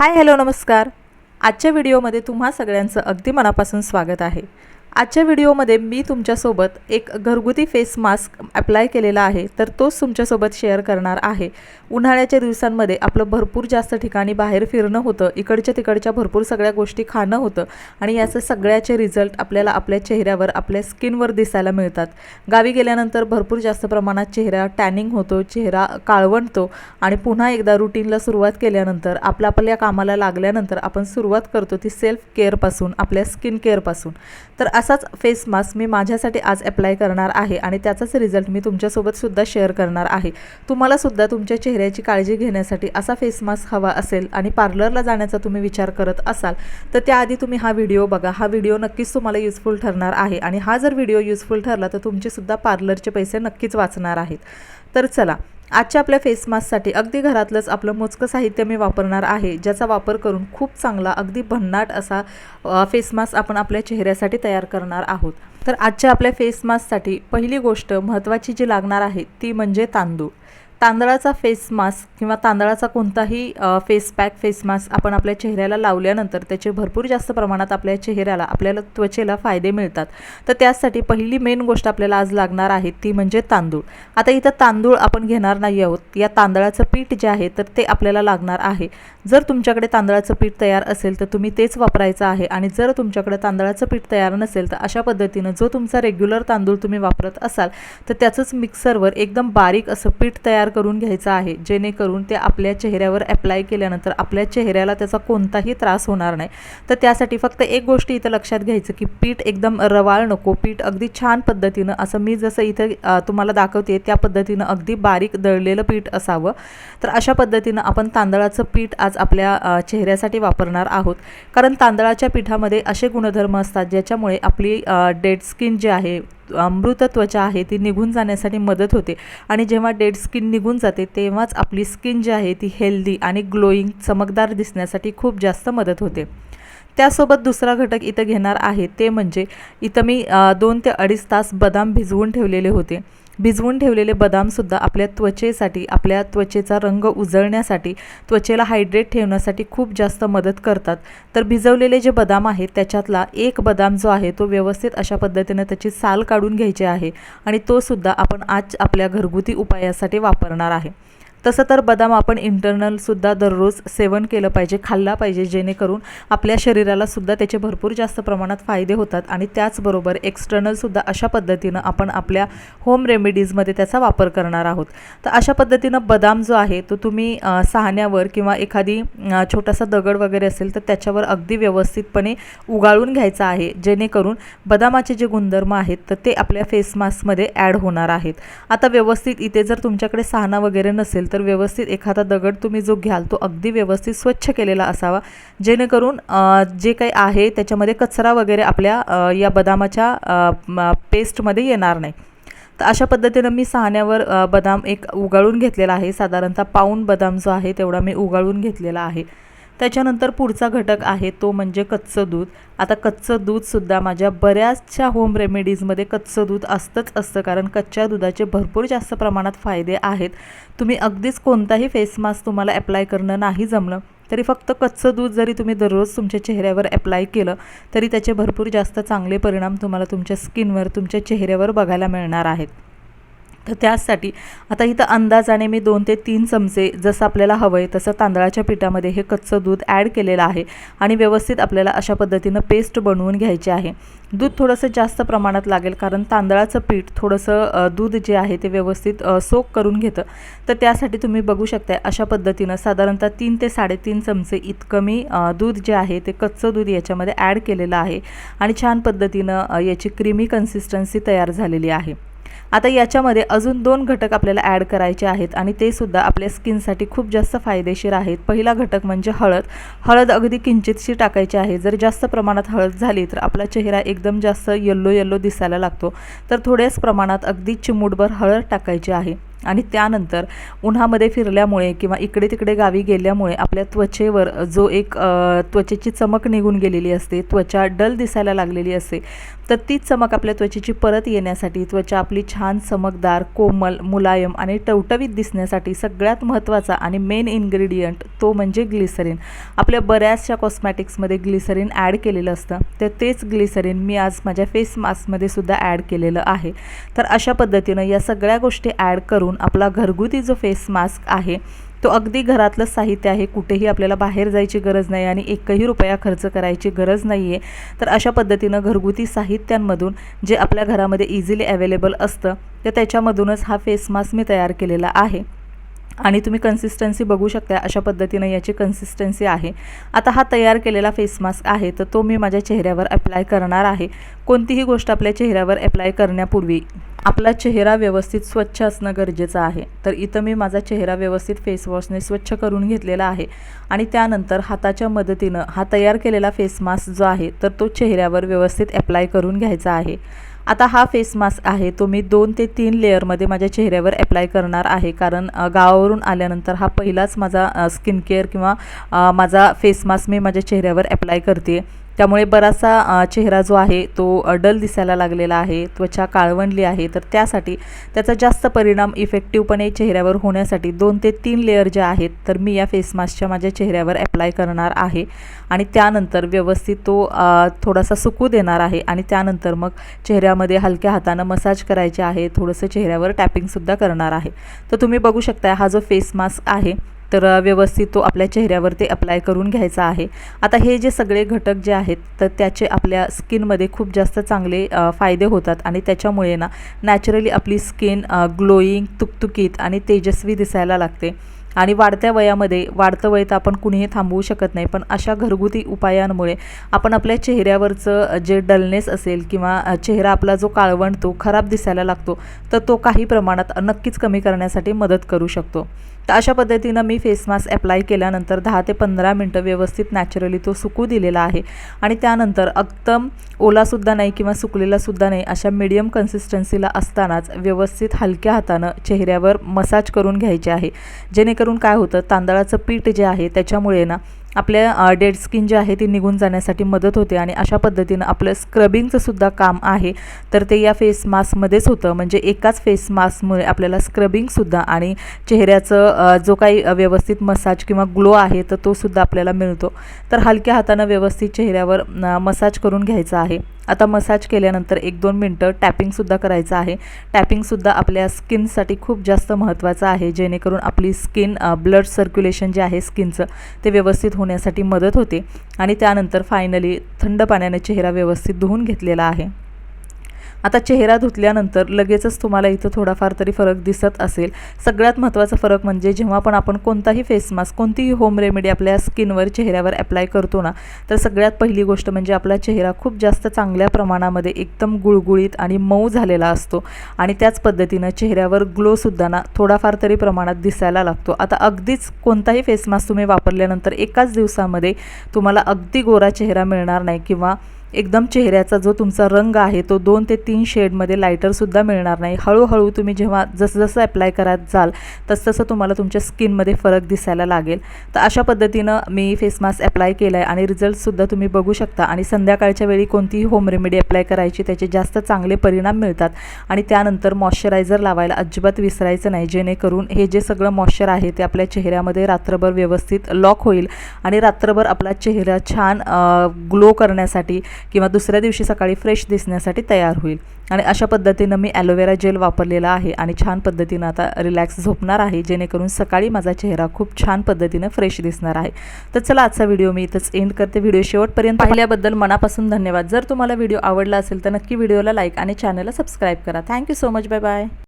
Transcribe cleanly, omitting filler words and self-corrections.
Hi hello नमस्कार। आजच्या व्हिडिओमध्ये तुम्हा सगळ्यांचं अगदी मनापासून स्वागत आहे। आजच्या व्हिडिओमध्ये मी तुमच्यासोबत एक घरगुती फेस मास्क अप्लाय केलेला आहे, तर तोच तुमच्यासोबत शेअर करणार आहे। उन्हाळ्याच्या दिवसांमध्ये आपलं भरपूर जास्त ठिकाणी बाहेर फिरणं होतं, इकडच्या तिकडच्या भरपूर सगळ्या गोष्टी खाणं होतं आणि याचे सगळ्याचे रिझल्ट आपल्याला आपल्या चेहऱ्यावर आपल्या स्किनवर दिसायला मिळतात। गावी गेल्यानंतर भरपूर जास्त प्रमाणात चेहरा टॅनिंग होतो, चेहरा काळवंटतो आणि पुन्हा एकदा रुटीनला सुरुवात केल्यानंतर आपल्या कामाला लागल्यानंतर आपण सुरुवात करतो ती सेल्फ केअरपासून, आपल्या स्किन केअरपासून। तर असाच फेस मास्क मी माझ्यासाठी आज अप्लाय करणार आहे आणि त्याचाच रिझल्ट मी तुमच्यासोबत सुद्धा शेअर करणार आहे। तुम्हाला सुद्धा तुमच्या चेहऱ्याची काळजी घेण्यासाठी असा फेस मास्क हवा असेल आणि पार्लरला जाण्याचा तुम्ही विचार करत असाल तर त्याआधी तुम्ही हा व्हिडिओ बघा। हा व्हिडिओ नक्कीच तुम्हाला युजफुल ठरणार आहे आणि हा जर व्हिडिओ युजफुल ठरला तर तुमचे सुद्धा पार्लरचे पैसे नक्कीच वाचणार आहेत। तर चला, आजच्या आपल्या फेस मास्कसाठी अगदी घरातलंच आपलं मोजकं साहित्य मी वापरणार आहे, ज्याचा वापर करून खूप चांगला अगदी भन्नाट असा फेस मास्क आपण आपल्या चेहऱ्यासाठी तयार करणार आहोत। तर आजच्या आपल्या फेस मास्कसाठी पहिली गोष्ट महत्त्वाची जी लागणार आहे ती म्हणजे तांदूळ। तांदळाचा फेस मास्क किंवा तांदळाचा कोणताही फेस पॅक, फेस मास्क आपण आपल्या चेहऱ्याला लावल्यानंतर त्याचे भरपूर जास्त प्रमाणात आपल्या चेहऱ्याला, आपल्याला त्वचेला फायदे मिळतात। तर त्यासाठी पहिली मेन गोष्ट आपल्याला आज लागणार आहे ती म्हणजे तांदूळ। आता इथं तांदूळ आपण घेणार नाही आहोत, या तांदळाचं पीठ जे आहे तर ते आपल्याला लागणार आहे। जर तुमच्याकडे तांदळाचं पीठ तयार असेल तर तुम्ही तेच वापरायचं आहे आणि जर तुमच्याकडे तांदळाचं पीठ तयार नसेल तर अशा पद्धतीनं जो तुमचा रेग्युलर तांदूळ तुम्ही वापरत असाल तर त्याचंच मिक्सरवर एकदम बारीक असं पीठ तयार करून घ्यायचं आहे, जेणेकरून ते आपल्या चेहऱ्यावर अप्लाय केल्यानंतर आपल्या चेहऱ्याला त्याचा कोणताही त्रास होणार नाही। तर त्यासाठी फक्त एक गोष्ट इथं लक्षात घ्यायचं की पीठ एकदम रवाळ नको, पीठ अगदी छान पद्धतीनं असं मी जसं इथं तुम्हाला दाखवते त्या पद्धतीनं अगदी बारीक दळलेलं पीठ असावं। तर अशा पद्धतीनं आपण तांदळाचं पीठ आज आपल्या चेहऱ्यासाठी वापरणार आहोत, कारण तांदळाच्या पिठामध्ये असे गुणधर्म असतात ज्याच्यामुळे आपली डेड स्किन जी आहे, मृत त्वचा आहे ती निघून जाण्यासाठी मदत होते आणि जेव्हा डेड स्किन निघून जाते तेव्हाच आपली स्किन जी आहे ती हेल्दी आणि ग्लोईंग, चमकदार दिसण्यासाठी खूप जास्त मदत होते। त्यासोबत दुसरा घटक इथं घेणार आहे ते म्हणजे इथं मी 2 ते 2.5 तास बदाम भिजवून ठेवलेले होते। भिजवून ठेवलेले बदामसुद्धा आपल्या त्वचेसाठी, आपल्या त्वचेचा रंग उजळण्यासाठी, त्वचेला हायड्रेट ठेवण्यासाठी खूप जास्त मदत करतात। तर भिजवलेले जे बदाम आहेत त्याच्यातला एक बदाम जो आहे तो व्यवस्थित अशा पद्धतीने त्याची साल काढून घ्यायची आहे आणि तो सुद्धा आपण आज आपल्या घरगुती उपायासाठी वापरणार आहे। तसं तर बदाम आपण इंटरनलसुद्धा दररोज सेवन केलं पाहिजे, खाल्ला पाहिजे, जेणेकरून आपल्या शरीराला सुद्धा त्याचे भरपूर जास्त प्रमाणात फायदे होतात आणि त्याचबरोबर एक्सटर्नलसुद्धा अशा पद्धतीनं आपण आपल्या होम रेमेडीजमध्ये त्याचा वापर करणार आहोत। तर अशा पद्धतीनं बदाम जो आहे तो तुम्ही साहण्यावर किंवा एखादी छोटासा दगड वगैरे असेल तर त्याच्यावर अगदी व्यवस्थितपणे उगाळून घ्यायचा आहे, जेणेकरून बदामाचे जे गुणधर्म आहेत तर ते आपल्या फेस मास्कमध्ये ॲड होणार आहेत। आता व्यवस्थित इथे जर तुमच्याकडे साहना वगैरे नसेल तर व्यवस्थित एखादा दगड तुम्ही जो घ्याल तो अगदी व्यवस्थित स्वच्छ केलेला असावा, जेणेकरून जे काही आहे त्याच्यामध्ये कचरा वगैरे आपल्या या बदामाच्या पेस्टमध्ये येणार नाही। तर अशा पद्धतीनं मी साहण्यावर बदाम एक उगाळून घेतलेला आहे, साधारणतः पाऊण बदाम जो आहे तेवढा मी उगाळून घेतलेला आहे। त्याच्यानंतर पुढचा घटक आहे तो म्हणजे कच्चं दूध। आता कच्चं दूधसुद्धा माझ्या बऱ्याचशा होम रेमेडीजमध्ये कच्चं दूध असतं, कारण कच्च्या दुधाचे भरपूर जास्त प्रमाणात फायदे आहेत। तुम्ही अगदीच कोणताही फेस मास्क तुम्हाला अप्लाय करणं नाही जमलं तरी फक्त कच्चं दूध जरी तुम्ही दररोज तुमच्या चेहऱ्यावर अप्लाय केलं तरी त्याचे भरपूर जास्त चांगले परिणाम तुम्हाला तुमच्या स्किनवर, तुमच्या चेहऱ्यावर बघायला मिळणार आहेत। तर त्यासाठी आता इथं अंदाजाने मी 2 ते 3 चमचे जसं आपल्याला हवं आहे तसं तांदळाच्या पिठामध्ये हे कच्चं दूध ॲड केलेलं आहे आणि व्यवस्थित आपल्याला अशा पद्धतीनं पेस्ट बनवून घ्यायची आहे। दूध थोडंसं जास्त प्रमाणात लागेल, कारण तांदळाचं पीठ थोडंसं दूध जे आहे ते व्यवस्थित सोक करून घेतं। तर त्यासाठी तुम्ही बघू शकता अशा पद्धतीनं साधारणतः 3 ते 3.5 चमचे इतकं मी दूध जे आहे ते कच्चं दूध याच्यामध्ये ॲड केलेलं आहे आणि छान पद्धतीनं याची क्रीमी कन्सिस्टन्सी तयार झालेली आहे। आता याच्यामध्ये अजून 2 घटक आपल्याला ॲड करायचे आहेत आणि ते सुद्धा आपल्या स्किनसाठी खूप जास्त फायदेशीर आहेत। पहिला घटक म्हणजे हळद। हळद अगदी किंचितशी टाकायची आहे। जर जास्त प्रमाणात हळद झाली तर आपला चेहरा एकदम जास्त येलो दिसायला लागतो, तर थोड्याच प्रमाणात अगदी चिमूटभर हळद टाकायची आहे। आणि त्यानंतर उन्हामध्ये फिरल्यामुळे किंवा इकडे तिकडे गावी गेल्यामुळे आपल्या त्वचेवर जो एक त्वचेची चमक निघून गेलेली असते, त्वचा डल दिसायला लागलेली असते, तर तीच चमक आपल्या त्वचेची परत येण्यासाठी, त्वचा आपली छान चमकदार, कोमल, मुलायम आणि टवटवीत दिसण्यासाठी सगळ्यात महत्त्वाचा आणि मेन इन्ग्रेडियंट तो म्हणजे ग्लिसरीन. आपल्या बऱ्याचशा कॉस्मॅटिक्समध्ये ग्लिसरीन ॲड केलेलं असतं, तर तेच ग्लिसरीन मी आज माझ्या फेस मास्कमध्ये सुद्धा ॲड केलेलं आहे. तर अशा पद्धतीनं या सगळ्या गोष्टी ॲड करून आपला घरगुती जो फेस मास्क आहे तो अगदी घरातलं साहित्य आहे, कुठेही आपल्याला बाहेर जायची गरज नाही आणि एकही रुपया खर्च करायची गरज नाही आहे. तर अशा पद्धतीनं घरगुती साहित्यांमधून जे आपल्या घरामध्ये इझिली अवेलेबल असतं तर त्याच्यामधूनच हा फेस मास्क मी तयार केलेला आहे. आणि तुम्ही कन्सिस्टन्सी बघू शकता, अशा पद्धतीनं याची कन्सिस्टन्सी आहे. आता हा तयार केलेला फेस मास्क आहे तर तो मी माझ्या चेहऱ्यावर अप्लाय करणार आहे. कोणतीही गोष्ट आपल्या चेहऱ्यावर अप्लाय करण्यापूर्वी आपला चेहरा व्यवस्थित स्वच्छ असणं गरजेचं आहे. तर इथं मी माझा चेहरा व्यवस्थित फेसवॉशने स्वच्छ करून घेतलेला आहे आणि त्यानंतर हाताच्या मदतीनं हा तयार केलेला फेस मास्क जो आहे तर तो चेहऱ्यावर व्यवस्थित अप्लाय करून घ्यायचा आहे. आता हा फेस मास्क आहे तो मी 2 ते 3 लेअरमध्ये माझ्या चेहऱ्यावर अप्लाय करणार आहे, कारण गावावरून आल्यानंतर हा पहिलाच माझा स्किन केअर किंवा माझा फेस मास्क मी माझ्या चेहऱ्यावर अप्लाय करते. त्यामुळे बराचसा चेहरा जो आहे तो डल दिसायला लागलेला आहे, त्वचा काळवंडली आहे. तर त्यासाठी त्याचा जास्त परिणाम इफेक्टिव्हपणे चेहऱ्यावर होण्यासाठी 2 ते 3 लेअर जे आहेत तर मी या फेस मास्कच्या माझ्या चेहऱ्यावर अप्लाय करणार आहे आणि त्यानंतर व्यवस्थित तो थोडासा सुकू देणार आहे आणि त्यानंतर मग चेहऱ्यामध्ये हलक्या हातानं मसाज करायचे आहे, थोडंसं चेहऱ्यावर टॅपिंगसुद्धा करणार आहे. तर तुम्ही बघू शकता हा जो फेस मास्क आहे तर व्यवस्थित तो आपल्या चेहऱ्यावर ते अप्लाय करून घ्यायचा आहे. आता हे जे सगळे घटक जे आहेत तर त्याचे आपल्या स्किनमध्ये खूप जास्त चांगले फायदे होतात आणि त्याच्यामुळे ना नॅचरली आपली स्किन ग्लोईंग, तुकतुकीत आणि तेजस्वी दिसायला लागते. आणि वाढत्या वयामध्ये, वाढतं वय तर आपण कुणीही थांबवू शकत नाही, पण अशा घरगुती उपायांमुळे आपण आपल्या चेहऱ्यावरचं जे डलनेस असेल किंवा चेहरा आपला जो काळवंडतो, खराब दिसायला लागतो तर तो काही प्रमाणात नक्कीच कमी करण्यासाठी मदत करू शकतो. तर अशा पद्धतीनं मी फेस मास्क अप्लाय केल्यानंतर 10 ते 15 मिनटं व्यवस्थित नॅचरली तो सुकू दिलेला आहे आणि त्यानंतर एकदम ओलासुद्धा नाही किंवा सुकलेलासुद्धा नाही, अशा मीडियम कन्सिस्टन्सीला असतानाच व्यवस्थित हलक्या हातानं चेहऱ्यावर मसाज करून घ्यायचे आहे. जेणेकरून काय होतं, तांदळाचं पीठ जे आहे त्याच्यामुळे ना आपल्या डेड स्किन जी आहे ती निघून जाण्यासाठी मदत होते आणि अशा पद्धतीनं आपलं स्क्रबिंगचं सुद्धा काम आहे तर ते या फेस मास्कमध्येच होतं. म्हणजे एकाच फेस मास्कमुळे आपल्याला स्क्रबिंगसुद्धा आणि चेहऱ्याचं जो काही व्यवस्थित मसाज किंवा ग्लो आहे तर तो सुद्धा आपल्याला मिळतो. तर हलक्या हातानं व्यवस्थित चेहऱ्यावर मसाज करून घ्यायचा आहे. आता मसाज केल्यानंतर 1-2 मिनटं टॅपिंगसुद्धा करायचं आहे. टॅपिंगसुद्धा आपल्या स्किनसाठी खूप जास्त महत्त्वाचं आहे, जेणेकरून आपली स्किन ब्लड सर्क्युलेशन जे आहे स्किनचं ते व्यवस्थित होण्यासाठी मदत होते. आणि त्यानंतर फायनली थंड पाण्याने चेहरा व्यवस्थित धुवून घेतलेला आहे. आता चेहरा धुतल्यानंतर लगेचच तुम्हाला इथं थोडाफार तरी फरक दिसत असेल. सगळ्यात महत्त्वाचा फरक म्हणजे जेव्हा पण आपण कोणताही फेस मास्क, कोणतीही होम रेमेडी आपल्या स्किनवर, चेहऱ्यावर अप्लाय करतो ना तर सगळ्यात पहिली गोष्ट म्हणजे आपला चेहरा खूप जास्त चांगल्या प्रमाणामध्ये एकदम गुळगुळीत आणि मऊ झालेला असतो आणि त्याच पद्धतीनं चेहऱ्यावर ग्लोसुद्धा ना थोडाफार तरी प्रमाणात दिसायला लागतो. आता अगदीच कोणताही फेस मास्क तुम्ही वापरल्यानंतर एकाच दिवसामध्ये तुम्हाला अगदी गोरा चेहरा मिळणार नाही किंवा एकदम चेहऱ्याचा जो तुमचा रंग आहे तो 2 ते 3 शेडमध्ये लायटरसुद्धा मिळणार नाही. हळूहळू तुम्ही जेव्हा जसं अप्लाय करत जाल तसं तुम्हाला तुमच्या स्किनमध्ये फरक दिसायला लागेल. तर अशा पद्धतीनं मी फेस मास्क अप्लाय केला आहे आणि रिझल्टसुद्धा तुम्ही बघू शकता. आणि संध्याकाळच्या वेळी कोणतीही होम रेमेडी अप्लाय करायची, त्याचे जास्त चांगले परिणाम मिळतात. आणि त्यानंतर मॉइश्चरायझर लावायला अजिबात विसरायचं नाही, जेणेकरून हे जे सगळं मॉइश्चर आहे ते आपल्या चेहऱ्यामध्ये रात्रभर व्यवस्थित लॉक होईल आणि रात्रभर आपला चेहरा छान ग्लो करण्यासाठी किंवा दुसऱ्या दिवशी सकाळी फ्रेश दिसण्यासाठी तयार होईल. आणि अशा पद्धतीनं मी ॲलोवेरा जेल वापरलेला आहे आणि छान पद्धतीनं आता रिलॅक्स झोपणार आहे, जेणेकरून सकाळी माझा चेहरा खूप छान पद्धतीनं फ्रेश दिसणार आहे. तर चला आजचा व्हिडिओ मी इथंच एंड करते. व्हिडिओ शेवटपर्यंत पाहिल्याबद्दल मनापासून धन्यवाद. जर तुम्हाला व्हिडिओ आवडला असेल तर नक्की व्हिडिओला लाईक आणि चॅनलला सबस्क्राईब करा. Thank you so much. Bye bye.